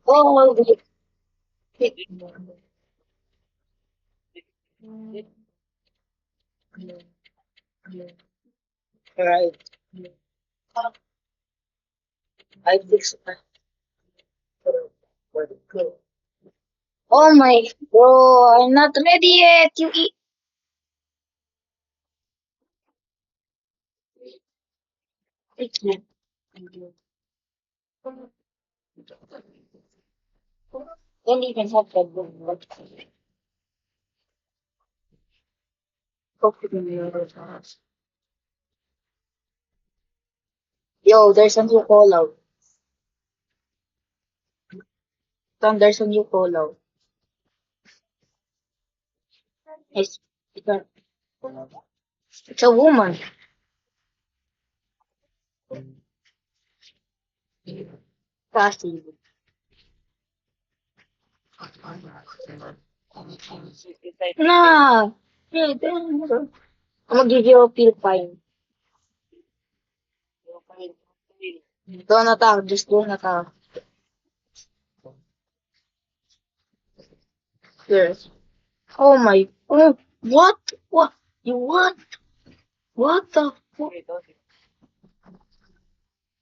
Oh, right. I fixed my. Oh my, bro, I'm not ready yet. You eat. Don't even have that book. Yo, there's a new call out. Tom, there's a new call out. It's, it's a woman. Passive. Nah. Yeah, I'm gonna give you a pill fine. Don't attack, just don't attack. Yes. Oh my. Oh, what? What? You what? What the fuck?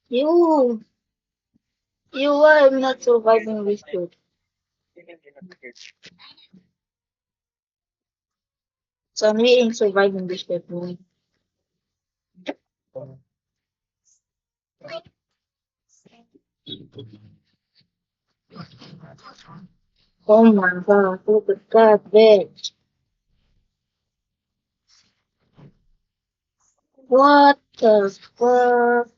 You. You are not surviving this shit. So I'm really surviving this shit, boy. Oh my god, look at that bitch. What the fuck?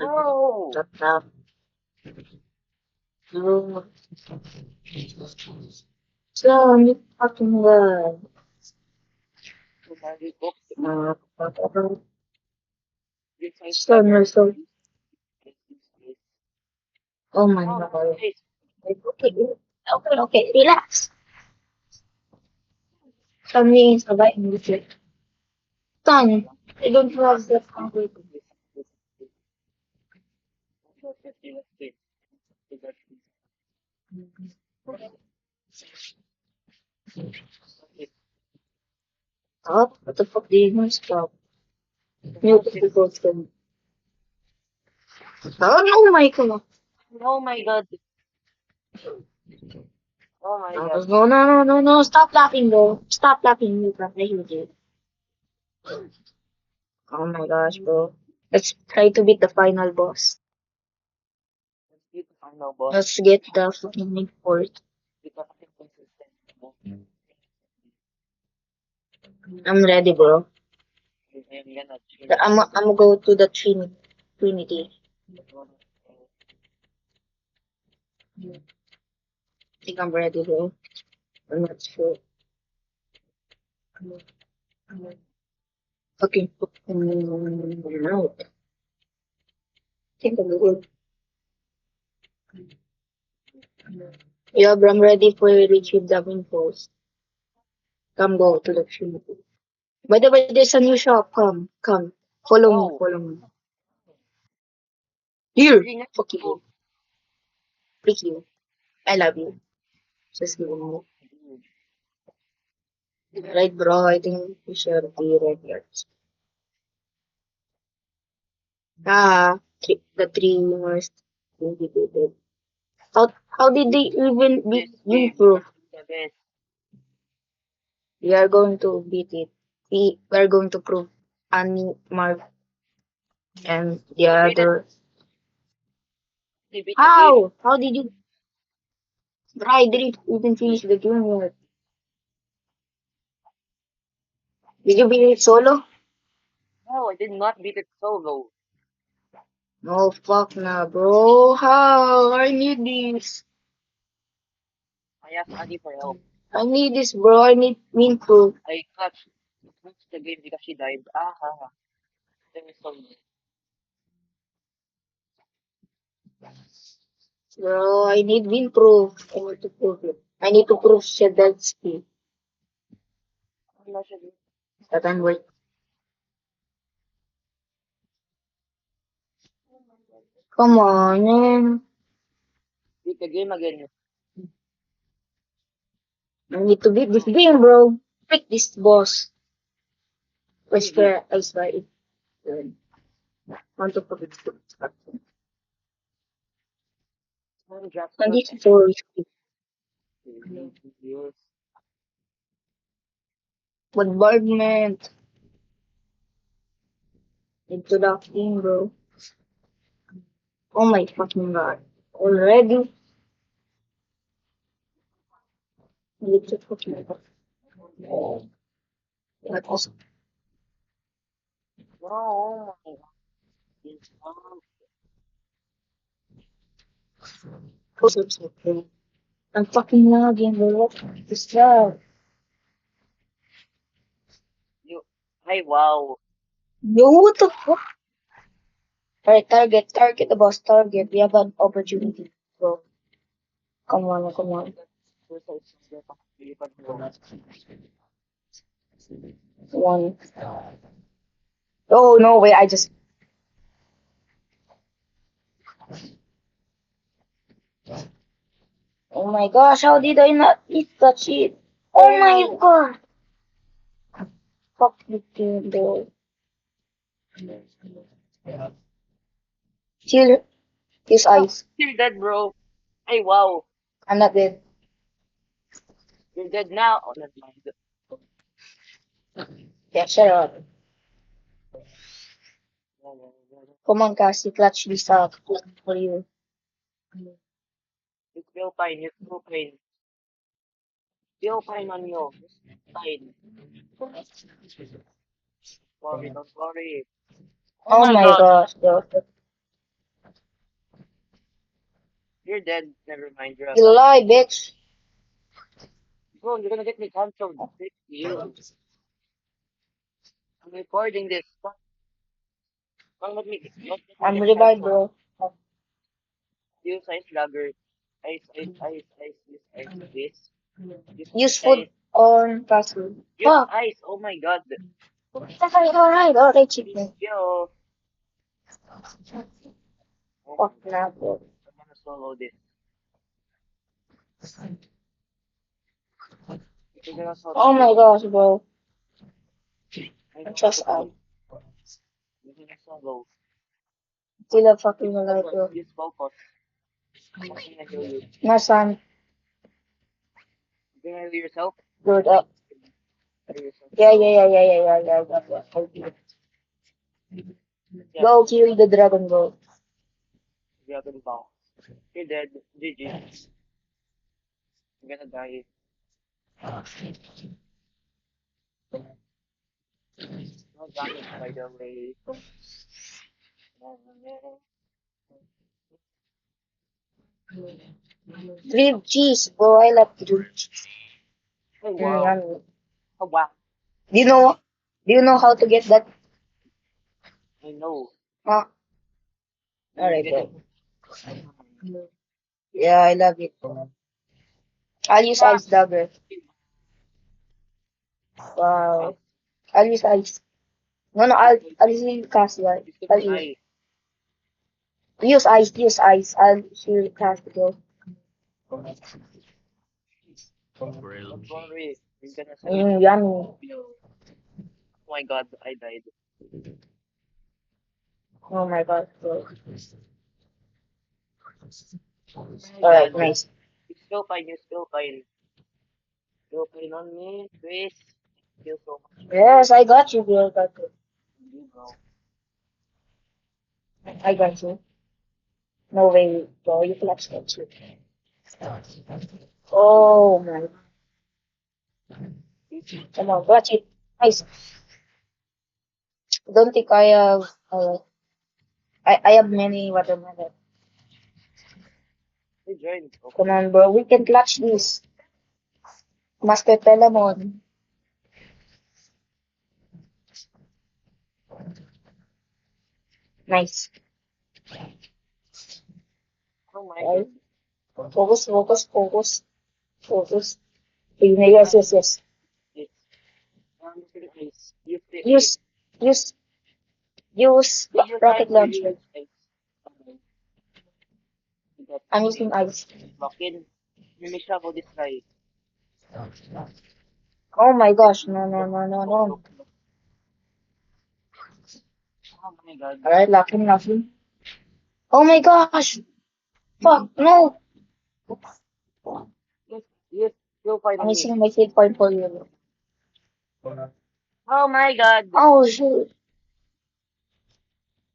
Oh. Shut up. You. So, you fucking god. So, no, so. Oh my god. Okay, okay, relax. Something is surviving this shit. Son, I don't have that complete. Stop? What the fuck do you mean stop? Mute the person. Oh no, Michael. Oh my god. Oh my No, god. no. Stop laughing, bro. Stop laughing. You can play with it. Oh my gosh, bro. Let's try to beat the final boss. Let's get the final boss. Let's get the fucking link for it. Because I think consistent. I'm ready, bro. I'm gonna change I'm go to the Trinity. I think I'm ready, bro. I'm not sure. Fucking out. I think I'm good. Yeah, bro, I'm ready for retrieve the infos. Come go to the Trinity. By the way, there's a new shop. Come. Oh, Follow me. Here. really nice. Fuck you. Freak you. I love you. Just give me. Right, bro. I think we should be right here. Ah, the three most indicated. How did they even This win game proof? is the best. We are going to beat it. We are going to prove Annie, Mark, and the They beat it. other. They beat the game. How? How did you? Bro, I didn't even finish the game yet. Did you beat it solo? No, I did not beat it solo. No, fuck nah, bro. How? I need this. I asked Annie for help. I need this, bro. I need win proof. I clutched the game because she died. Ah, ha, ha. That was so nice. Bro, I need win proof. I want to prove it. I need to prove Shadelsky. na siya dito. That and wait. Come on, man. Beat the game again. I need to beat this game, bro. Pick this boss. I swear, I swear. It. Want to put it. And this is so risky. Yes. Bombardment. Into the team, bro. Oh my fucking god. Already? Need to fucking god. That was No, oh my God. Yes, okay. I'm fucking lagging, bro. What is that? You, hey, wow. Yo, what the fuck? Alright, target the boss, target. We have an opportunity. Bro, come on, come on. One. Oh, no way, I just. Oh my gosh, how did I not eat that shit? Oh my god. Fuck the game, bro. Chill. His Oh, eyes. you're dead, bro. Hey, wow. I'm not dead. You're dead now. Oh, never mind. Yeah, shut up. Come on, Cassie, clutch this up for you. You feel fine. You feel fine. Feel fine on you. It's fine. Worry, don't worry. Oh Oh my my God. gosh, bro. You're dead. Never mind. You're You alive. lie, bitch. Bro, you're gonna get me cancelled. Thank you. I'm recording this. Don't let me I'm get revived, cancelled. bro. Use ice dagger. Use ice, please. Use Use ice. food on Cassie. Use Fuck. ice. Oh my God. Alright, cheat Please me. kill. Oh Fuck my God. na, bro. I'm gonna solo this. You're gonna solo Oh this. my gosh, bro. I I know what trust to out. do. You're gonna solo. Still a Use fucking alive, focus. bro. Use focus. I'm gonna heal you. Nasan? You're gonna heal yourself. Good up. Heal yourself, Yeah, yeah, bro. yeah, yeah, yeah, yeah, yeah, yeah, yeah. Okay. Yeah. Go kill the dragon, bro. You have to bounce. You're dead. GG. You're gonna die. No damage, by the way. 3 cheese, bro. I love 3 cheese. Oh wow. Yummy. Oh wow. Do you know? Do you know how to get that? I know. Huh? You Alright, get it. bro. Yeah, I love it. I'll use Ah! ice dagger. Ice. Wow. I'll use ice. No, no, I'll use Cassie. You skip I'll the ice. use ice. Use ice. I'll use Cassie, bro. Don't worry. You're gonna save. Yummy. Oh my God, I died. Oh my god, bro. Oh my Alright, God. nice. You still fine. You still fine. Still fine on me, Chris. Thank you so much for Yes, I got you, bro. Got you. you, bro. I got you. No way, bro. You clutch that shit. Oh my. Come on, clutch it. Nice. Don't think I have. I have many watermelon. You joined. Come Okay. on, bro. We can clutch this. Master Telemon. Nice. Oh my Right? God. Focus, focus, focus, focus. Yes, yes, yes. It's Ice. Use the Use, use, use Use rocket timer. launcher. Use ice. Okay. You got I'm using ice. lock in. You may shovel this guy. Oh my Then gosh, no, no, look, no, no, look, no. look, look. Oh my god. Alright, lock him, lock him. Oh my gosh! Fuck, no! Yes, yes. Go fight I'm on me. using my save point for you. Oh my god. Oh shoot!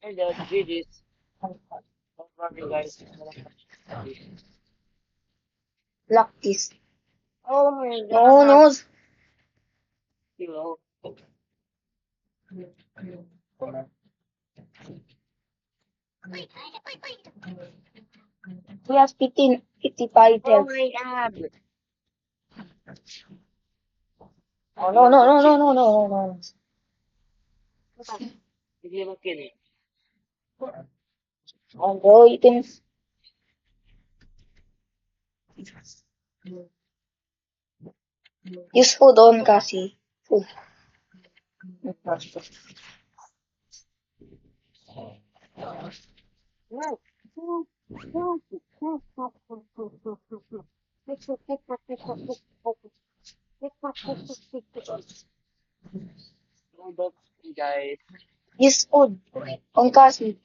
And the GG's. Don't worry guys. Lock this. Oh my No, god. no. Kilo. We have 55 Oh health. my god. Oh You no, wanna no, go no, cheat? no, no, no, no, If you look in it. no. Oh bro, you can use food on Cassie. Food. No. No, don't, guys. Use food on Cassie.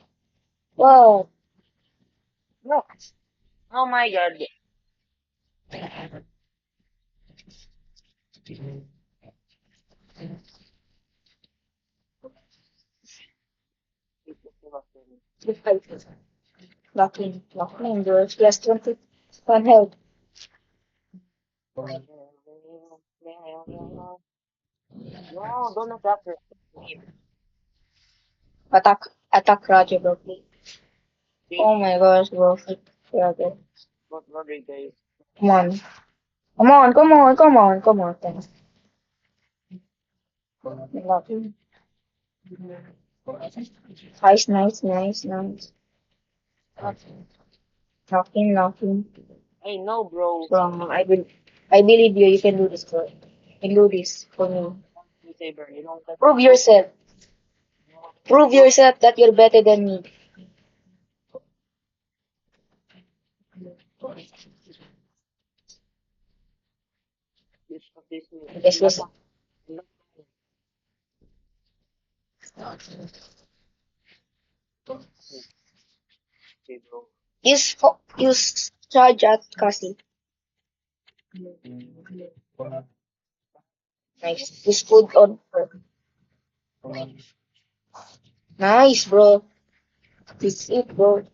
Wow. No. Oh my god. Locking, locking, bro. It's plus 21 health. No, don't attack her. Attack, attack Roger, bro. Please. See, Oh my gosh, bro. Roger. don't worry, guys. Come on. Come on, come on, come on, come on. Thanks. Locking. Nice, nice, nice, nice. Locking, locking. I know, bro. I believe you. You can do this, bro. You can do this for me. You saber, you know that. Prove yourself. Prove yourself that you're better than me. This Yes, yes. okay, bro. Use charge at Cassie. Nice. Use food on her. Nice, bro. This it, bro.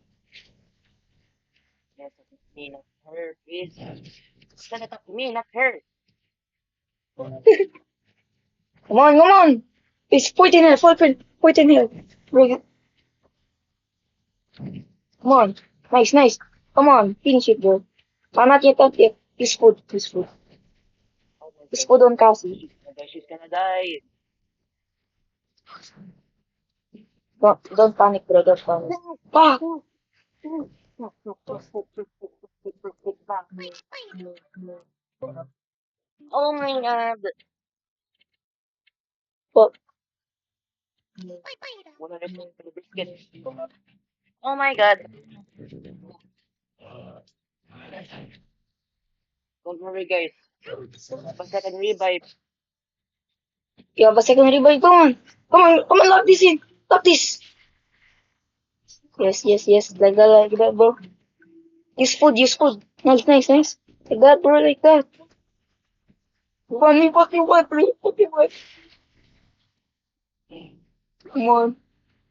Yes, me, not her, please. Don't attack me, not her. Come on, come on. It's 14 here, 14 here. Bring it. Come on. Nice, nice. Come on. Finish it, bro. Not yet, not yet. Use food, use food. Oh my Use god. food on Cassie. She's gonna die. Don't panic, bro. Don't panic. Fuck. Oh my god. Fuck. 100 for the biscuit. Oh my god. Don't worry, guys. One second revive. You have a second revive. Come on. Come on. Come on. Lock this in. Lock this. Yes, yes, yes. Like that, bro. Use food, use food. Nice, nice, nice. Like that, bro. Like that. Run me, fucking what, bro? Fucking what? Come on.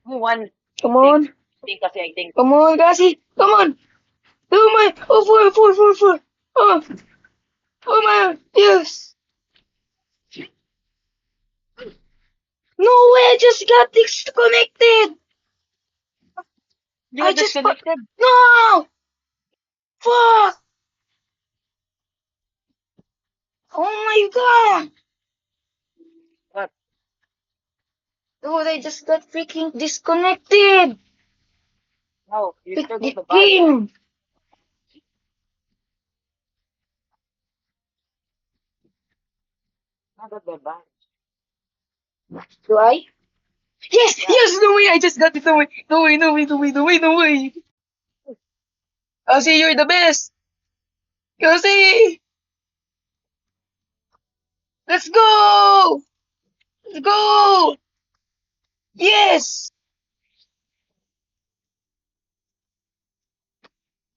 One Come thing. on. Kasi I think. Come on, Cassie. Come on. Oh my. Oh, four. Oh. Oh my. Yes. No way. I just got disconnected. You I were just. disconnected. No. Fuck. Oh my god. What? Dude, I just got freaking disconnected. No, you With still got the the badge. game. I got the badge. Do I? Yes! Yeah. Yes! No way! I just got it! No way! No way! No way! No way! No way! No way! Elsie, you're the best! Elsie! Let's go! Let's go! Yes!